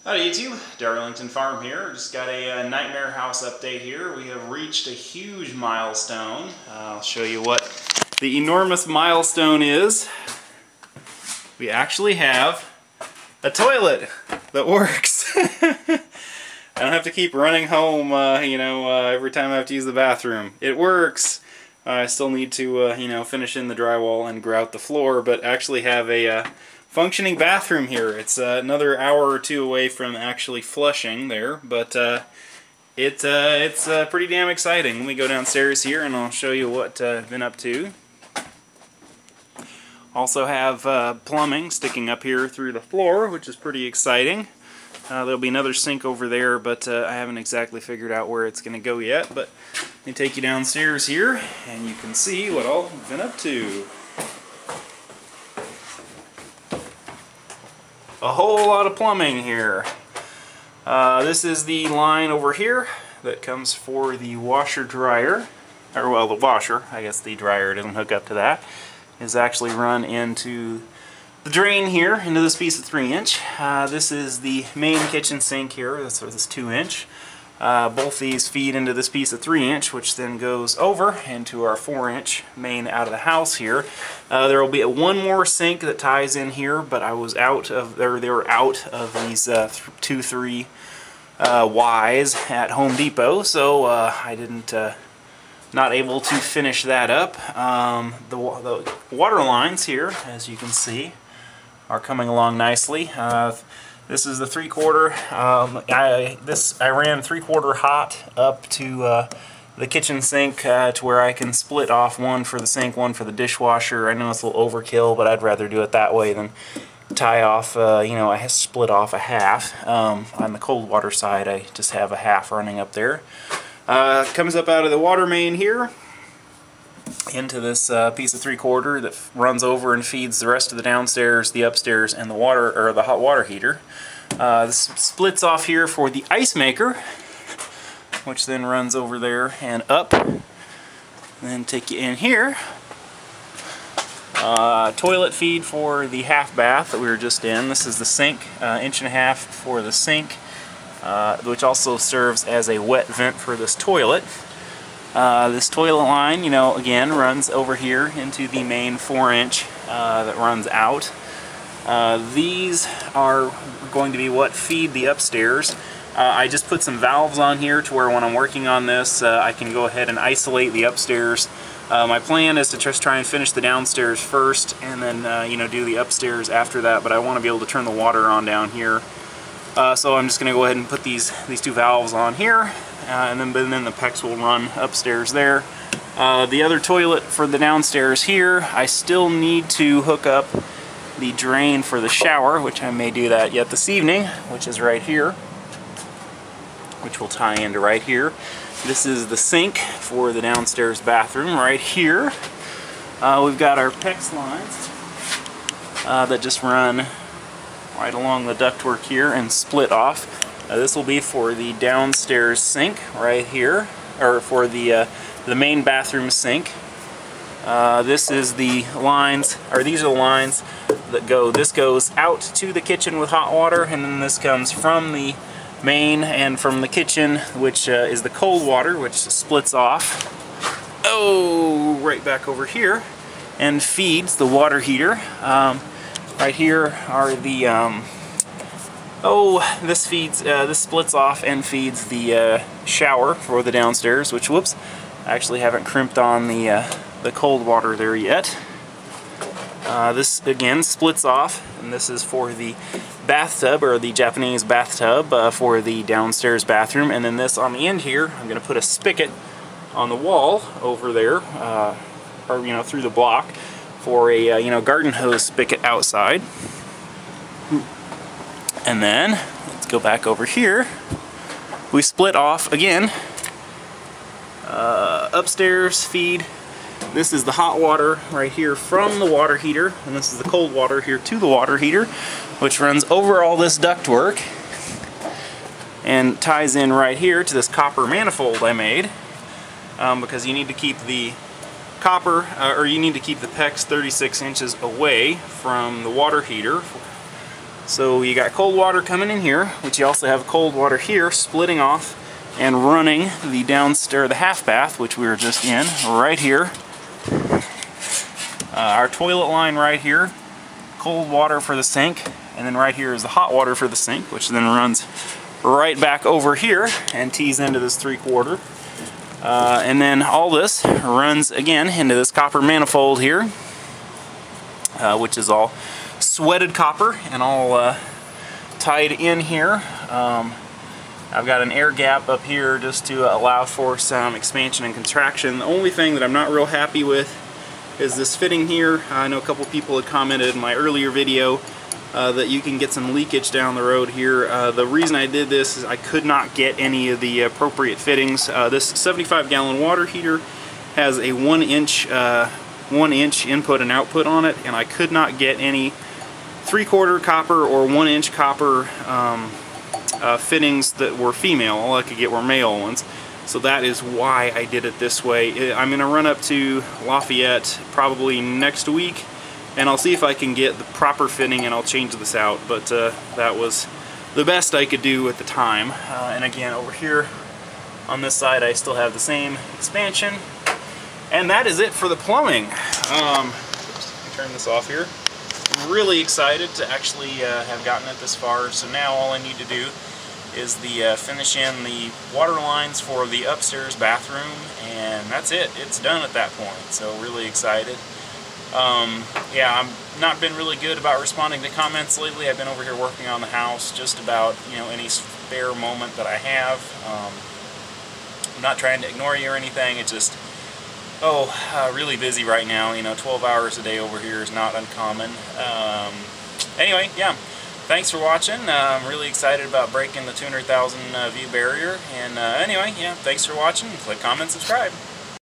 Howdy YouTube, Darlington Farm here. Just got a nightmare house update here. We have reached a huge milestone. I'll show you what the enormous milestone is. We actually have a toilet that works. I don't have to keep running home, every time I have to use the bathroom. It works. I still need to, finish in the drywall and grout the floor, but actually have a functioning bathroom here. It's another hour or two away from actually flushing there, but it's pretty damn exciting. Let me go downstairs here and I'll show you what I've been up to. Also have plumbing sticking up here through the floor, which is pretty exciting. There'll be another sink over there, but I haven't exactly figured out where it's going to go yet. But let me take you downstairs here and you can see what all I've been up to. A whole lot of plumbing here. This is the line over here that comes for the washer dryer, or well, the washer. I guess the dryer doesn't hook up to that. Is actually run into the drain here, into this piece of 3-inch. This is the main kitchen sink here. This is 2-inch. Both these feed into this piece of 3-inch, which then goes over into our 4-inch main out of the house here. There will be one more sink that ties in here, but I was out of they were out of these 2-3 Ys at Home Depot, so I didn't not able to finish that up. The water lines here, as you can see, are coming along nicely. This is the 3/4. I ran 3/4 hot up to the kitchen sink to where I can split off one for the sink, one for the dishwasher. I know it's a little overkill, but I'd rather do it that way than tie off. I split off a half. On the cold water side, I just have a half running up there. Comes up out of the water main here into this piece of 3/4 that runs over and feeds the rest of the downstairs, the upstairs, and the water or the hot water heater. This splits off here for the ice maker, which then runs over there and up. And then take you in here. Toilet feed for the half bath that we were just in. This is the sink, 1.5 inch for the sink, which also serves as a wet vent for this toilet. This toilet line, again, runs over here into the main 4-inch that runs out. These are going to be what feed the upstairs. I just put some valves on here to where when I'm working on this, I can go ahead and isolate the upstairs. My plan is to just try and finish the downstairs first, and then do the upstairs after that. But I want to be able to turn the water on down here. So I'm just going to go ahead and put these 2 valves on here. And then the PEX will run upstairs there. The other toilet for the downstairs here, I still need to hook up the drain for the shower, which I may do that yet this evening, which is right here, which will tie into right here. This is the sink for the downstairs bathroom right here. We've got our PEX lines that just run right along the ductwork here and split off. This will be for the downstairs sink right here, or for the main bathroom sink. This is the lines, or these are the lines that go. This goes out to the kitchen with hot water, and then this comes from the main and from the kitchen, which is the cold water, which splits off. Right back over here, and feeds the water heater. Right here are the this splits off and feeds the shower for the downstairs, which, whoops, I actually haven't crimped on the cold water there yet. This again splits off, and this is for the bathtub, or the Japanese bathtub, for the downstairs bathroom. And then this on the end here, I'm going to put a spigot on the wall over there, or through the block, for a garden hose spigot outside. And then, let's go back over here. We split off again. Upstairs feed. This is the hot water right here from the water heater, and this is the cold water here to the water heater, which runs over all this ductwork and ties in right here to this copper manifold I made, because you need to keep the copper, or you need to keep the PEX 36 inches away from the water heater So you got cold water coming in here, which you also have cold water here splitting off and running the downstairs, the half bath, which we were just in, right here. Our toilet line right here, cold water for the sink, and then right here is the hot water for the sink, which then runs right back over here and tees into this 3/4. And then all this runs again into this copper manifold here, which is all sweated copper and all tied in here. I've got an air gap up here just to allow for some expansion and contraction. The only thing that I'm not real happy with is this fitting here. I know a couple people had commented in my earlier video that you can get some leakage down the road here. The reason I did this is I could not get any of the appropriate fittings. This 75-gallon water heater has a 1-inch input and output on it, and I could not get any 3/4 copper or 1-inch copper fittings that were female. All I could get were male ones. So that is why I did it this way. I'm going to run up to Lafayette probably next week, and I'll see if I can get the proper fitting, and I'll change this out. But that was the best I could do at the time. And again, over here on this side, I still have the same expansion. And that is it for the plumbing. Turn this off here. I'm really excited to actually have gotten it this far. So now all I need to do is finish in the water lines for the upstairs bathroom, and that's it. It's done at that point. So really excited. Yeah, I've not been really good about responding to comments lately. I've been over here working on the house just about, any spare moment that I have. I'm not trying to ignore you or anything. It's just, really busy right now. 12 hours a day over here is not uncommon. Anyway, yeah, thanks for watching. I'm really excited about breaking the 200,000 view barrier. And anyway, yeah, thanks for watching. Click, comment, subscribe.